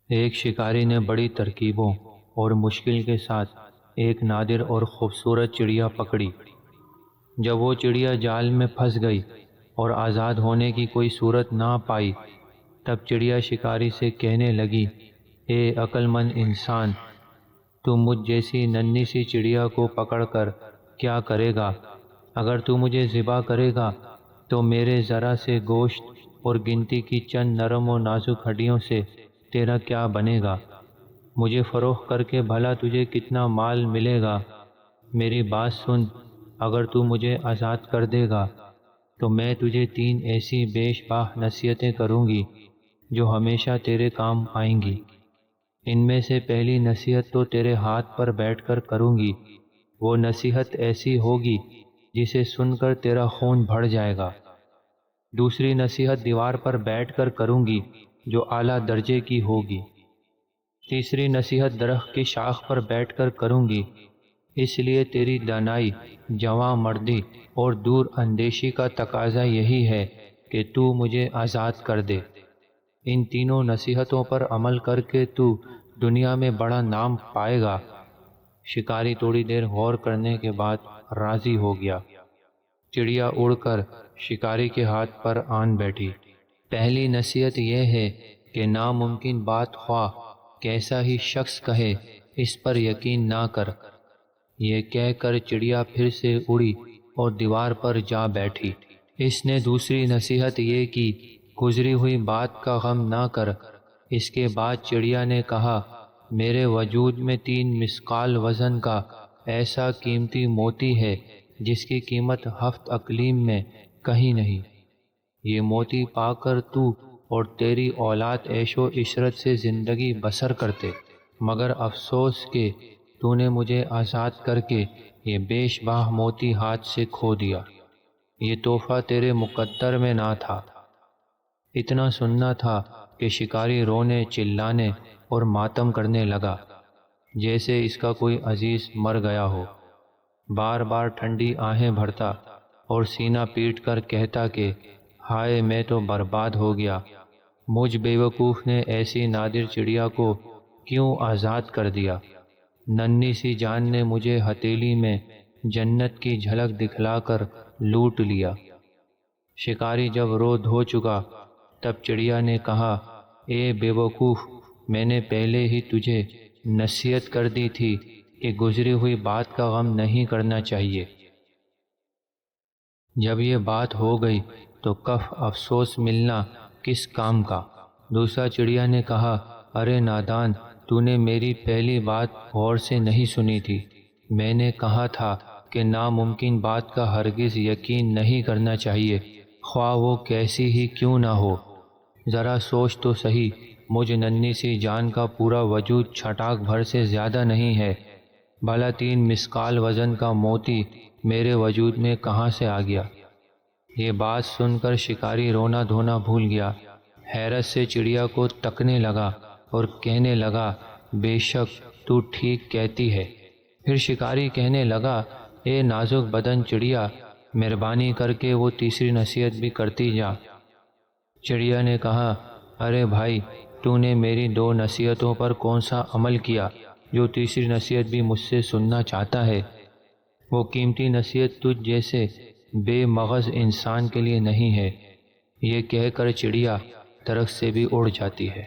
ایک شکاری نے بڑی ترکیبوں اور مشکل کے ساتھ ایک نادر اور خوبصورت چڑیا پکڑی۔ جب وہ چڑیا جال میں پھنس گئی اور آزاد ہونے کی کوئی صورت نہ پائی، تب چڑیا شکاری سے کہنے لگی، اے عقل مند انسان، تو مجھ جیسی ننھی سی چڑیا کو پکڑ کر کیا کرے گا؟ اگر تو مجھے ذبح کرے گا تو میرے ذرا سے گوشت اور گنتی کی چند نرم و نازک ہڈیوں سے تیرا کیا بنے گا؟ مجھے فروخت کر کے بھلا تجھے کتنا مال ملے گا؟ میری بات سن، اگر تو مجھے آزاد کر دے گا تو میں تجھے 3 ایسی بیش باہ نصیحتیں کروں گی جو ہمیشہ تیرے کام آئیں گی۔ ان میں سے پہلی نصیحت تو تیرے ہاتھ پر بیٹھ کر کروں گی۔ وہ نصیحت ایسی ہوگی جسے سن کر تیرا خون بڑھ جائے گا۔ دوسری نصیحت دیوار پر بیٹھ کر کروں گی جو اعلیٰ درجے کی ہوگی۔ تیسری نصیحت درخت کی شاخ پر بیٹھ کر کروں گی، اس لیے تیری دانائی، جواں مردی اور دور اندیشی کا تقاضا یہی ہے کہ تو مجھے آزاد کر دے۔ ان تینوں نصیحتوں پر عمل کر کے تو دنیا میں بڑا نام پائے گا۔ شکاری تھوڑی دیر غور کرنے کے بعد راضی ہو گیا۔ چڑیا اڑ کر شکاری کے ہاتھ پر آن بیٹھی۔ پہلی نصیحت یہ ہے کہ ناممکن بات خواہ کیسا ہی شخص کہے، اس پر یقین نہ کر۔ یہ کہہ کر چڑیا پھر سے اڑی اور دیوار پر جا بیٹھی۔ اس نے دوسری نصیحت یہ کی، گزری ہوئی بات کا غم نہ کر۔ اس کے بعد چڑیا نے کہا، میرے وجود میں 3 مثقال وزن کا ایسا قیمتی موتی ہے جس کی قیمت 7 اقلیم میں کہیں نہیں۔ یہ موتی پا کر تو اور تیری اولاد عیش و عشرت سے زندگی بسر کرتے، مگر افسوس کہ تو نے مجھے آزاد کر کے یہ بیش باہ موتی ہاتھ سے کھو دیا۔ یہ تحفہ تیرے مقدر میں نہ تھا۔ اتنا سننا تھا کہ شکاری رونے، چلانے اور ماتم کرنے لگا جیسے اس کا کوئی عزیز مر گیا ہو۔ بار بار ٹھنڈی آہیں بھرتا اور سینہ پیٹ کر کہتا کہ ہائے، میں تو برباد ہو گیا۔ مجھ بے وقوف نے ایسی نادر چڑیا کو کیوں آزاد کر دیا؟ ننھی سی جان نے مجھے ہتھیلی میں جنت کی جھلک دکھلا کر لوٹ لیا۔ شکاری جب رو دھو چکا تب چڑیا نے کہا، اے بے وقوف، میں نے پہلے ہی تجھے نصیحت کر دی تھی کہ گزری ہوئی بات کا غم نہیں کرنا چاہیے۔ جب یہ بات ہو گئی تو کف افسوس ملنا کس کام کا؟ دوسرا چڑیا نے کہا، ارے نادان، تو نے میری پہلی بات غور سے نہیں سنی تھی۔ میں نے کہا تھا کہ ناممکن بات کا ہرگز یقین نہیں کرنا چاہیے، خواہ وہ کیسی ہی کیوں نہ ہو۔ ذرا سوچ تو صحیح، مجھ ننھی سی جان کا پورا وجود چھٹاک بھر سے زیادہ نہیں ہے، بھلا 3 مثقال وزن کا موتی میرے وجود میں کہاں سے آ گیا؟ یہ بات سن کر شکاری رونا دھونا بھول گیا، حیرت سے چڑیا کو تکنے لگا اور کہنے لگا، بے شک تو ٹھیک کہتی ہے۔ پھر شکاری کہنے لگا، اے نازک بدن چڑیا، مہربانی کر کے وہ تیسری نصیحت بھی کرتی جا۔ چڑیا نے کہا، ارے بھائی، تو نے میری 2 نصیحتوں پر کون سا عمل کیا جو تیسری نصیحت بھی مجھ سے سننا چاہتا ہے؟ وہ قیمتی نصیحت تجھ جیسے بے مغز انسان کے لیے نہیں ہے۔ یہ کہہ کر چڑیا درخت سے بھی اڑ جاتی ہے۔